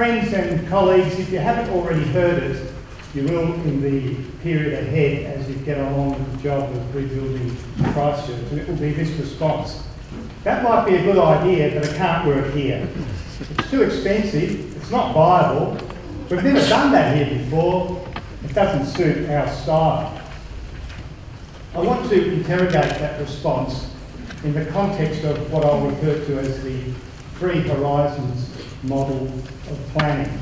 friends and colleagues, if you haven't already heard it, you will in the period ahead as you get along with the job of rebuilding Christchurch, and it will be this response. That might be a good idea, but it can't work here. It's too expensive, it's not viable, we've never done that here before, it doesn't suit our style. I want to interrogate that response in the context of what I'll refer to as the Three Horizons model of planning.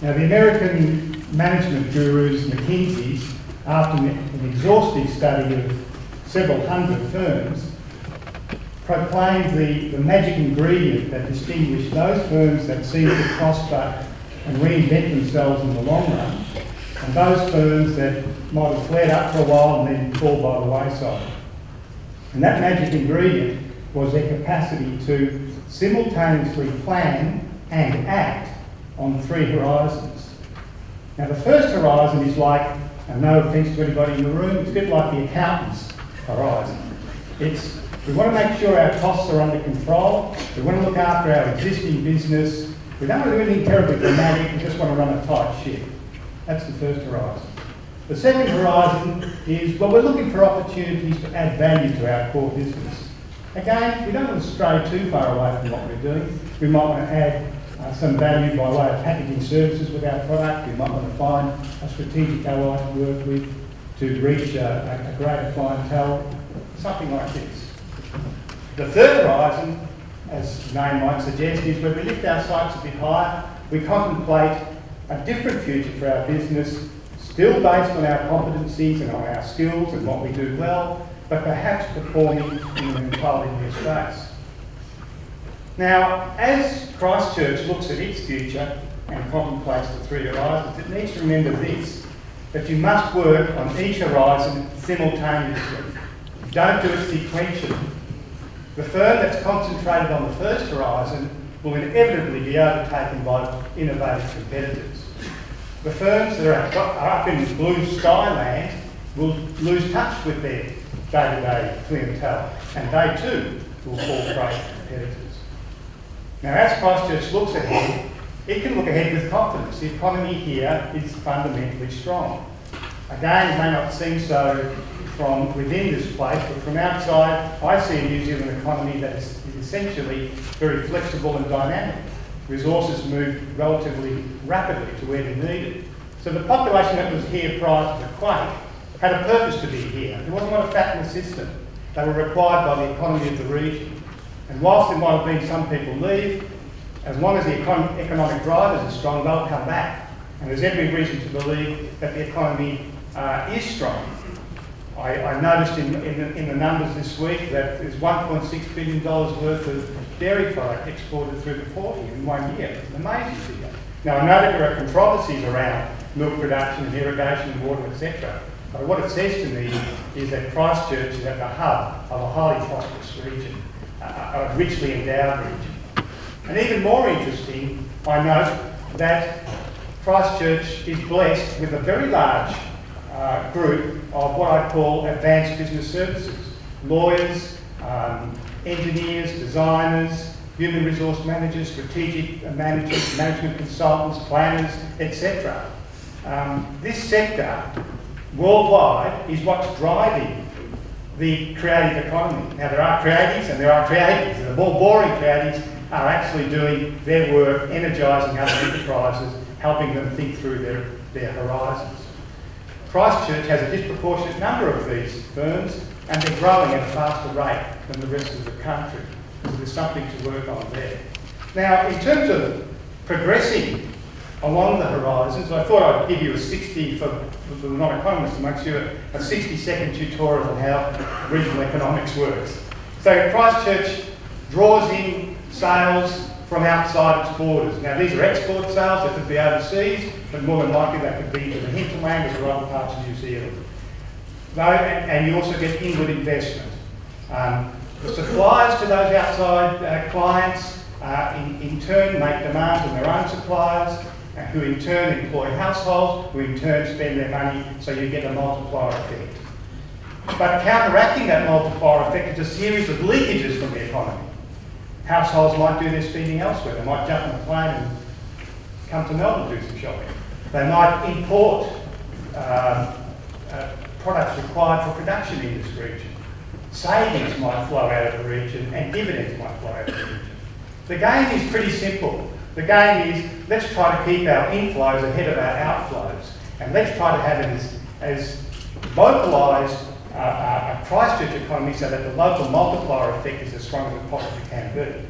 Now, the American management gurus, McKinsey's, after an exhaustive study of several hundred firms, proclaimed the magic ingredient that distinguished those firms that seem to prosper and reinvent themselves in the long run, and those firms that might have flared up for a while and then fall by the wayside. And that magic ingredient was their capacity to simultaneously plan and act on three horizons. Now, the first horizon is like, and no offence to anybody in the room, it's a bit like the accountant's horizon. We want to make sure our costs are under control, we want to look after our existing business, we don't want to do anything terribly dramatic, we just want to run a tight ship. That's the first horizon. The second horizon is, well, we're looking for opportunities to add value to our core business. Again, we don't want to stray too far away from what we're doing. We might want to add some value by way of packaging services with our product. We might want to find a strategic ally to work with to reach a greater clientele, something like this. The third horizon, as the name might suggest, is where we lift our sights a bit higher. We contemplate a different future for our business, still based on our competencies and on our skills and what we do well, but perhaps performing in an entirely new space. Now, as Christchurch looks at its future and contemplates the three horizons, it needs to remember this, that you must work on each horizon simultaneously. Don't do it sequentially. The firm that's concentrated on the first horizon will inevitably be overtaken by innovative competitors. The firms that are up in blue sky land will lose touch with their day-to-day clientele, and they too will fall prey to competitors. Now, as Christchurch looks ahead, it can look ahead with confidence. The economy here is fundamentally strong. Again, it may not seem so from within this place, but from outside, I see a New Zealand economy that is essentially very flexible and dynamic. Resources move relatively rapidly to where they're needed. So the population that was here prior to the quake had a purpose to be here. They wasn't want to fatten the system. They were required by the economy of the region. And whilst there might have been some people leave, as long as the economic drivers are strong, they'll come back. And there's every reason to believe that the economy is strong. I noticed in the numbers this week that there's $1.6 billion worth of dairy product exported through the port here in 1 year. It's an amazing figure. Now, I know that there are controversies around milk production and irrigation and water, etc. But what it says to me is that Christchurch is at the hub of a highly prosperous region, a richly endowed region. And even more interesting, I note that Christchurch is blessed with a very large group of what I call advanced business services. Lawyers, engineers, designers, human resource managers, strategic managers, management consultants, planners, etc. This sector worldwide is what's driving the creative economy. Now, there are creatives and there are creatives. The more boring creatives are actually doing their work, energising other enterprises, helping them think through their horizons. Christchurch has a disproportionate number of these firms, and they're growing at a faster rate than the rest of the country. So there's something to work on there. Now, in terms of progressing along the horizons, I thought I'd give you a 60, for the non-economists amongst you, a 60-second tutorial on how regional economics works. So Christchurch draws in sales from outside its borders. Now, these are export sales that could be overseas, but more than likely that could be to the hinterland or other parts of New Zealand. And you also get inward investment. The suppliers to those outside clients in turn make demands on their own suppliers, who in turn employ households, who in turn spend their money, so you get a multiplier effect. But counteracting that multiplier effect is a series of leakages from the economy. Households might do their spending elsewhere. They might jump on a plane and come to Melbourne to do some shopping. They might import products required for production in this region. Savings might flow out of the region and dividends might flow out of the region. The game is pretty simple. The game is, let's try to keep our inflows ahead of our outflows, and let's try to have it as localised a Christchurch economy so that the local multiplier effect is as strong as it possibly can be.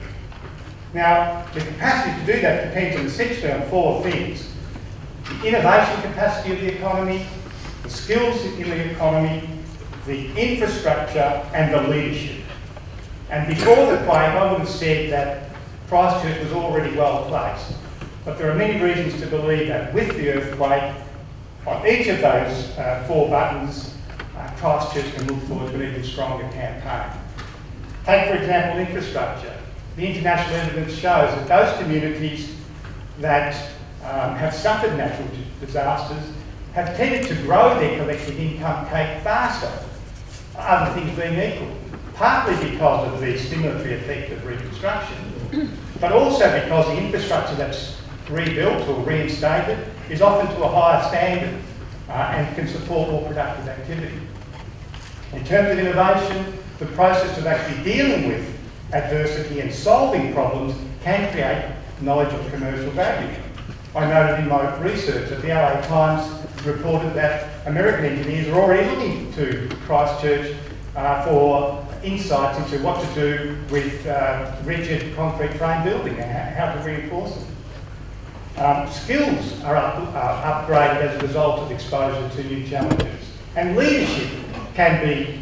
Now, the capacity to do that depends essentially on four things: the innovation capacity of the economy, the skills in the economy, the infrastructure, and the leadership. And before the quake, I would have said that Christchurch was already well placed. But there are many reasons to believe that with the earthquake, on each of those four buttons, Christchurch can look forward to an even stronger campaign. Take, for example, infrastructure. The international evidence shows that those communities that have suffered natural disasters have tended to grow their collective income cake faster, other things being equal, partly because of the stimulatory effect of reconstruction, but also because the infrastructure that's rebuilt or reinstated is often to a higher standard and can support more productive activity. In terms of innovation, the process of actually dealing with adversity and solving problems can create knowledge of commercial value. I noted in my research that the LA Times reported that American engineers are already looking to Christchurch for insights into what to do with rigid concrete frame building and how to reinforce them. Skills are upgraded as a result of exposure to new challenges, and leadership can be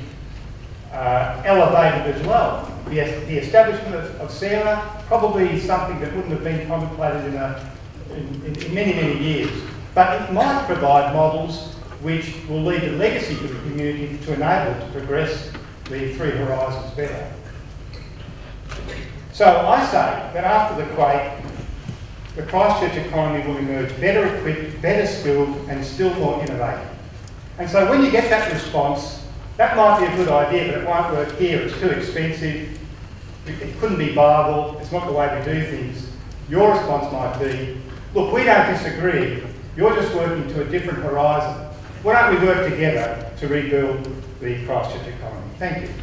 elevated as well. The establishment of SARA probably is something that wouldn't have been contemplated in many, many years, but it might provide models which will leave a legacy for the community to enable it to progress the three horizons better. So I say that after the quake, the Christchurch economy will emerge better equipped, better skilled, and still more innovative. And so when you get that response, that might be a good idea, but it won't work here. It's too expensive. It couldn't be viable. It's not the way we do things. Your response might be, look, we don't disagree. You're just working to a different horizon. Why don't we work together to rebuild the Christchurch economy? Thank you.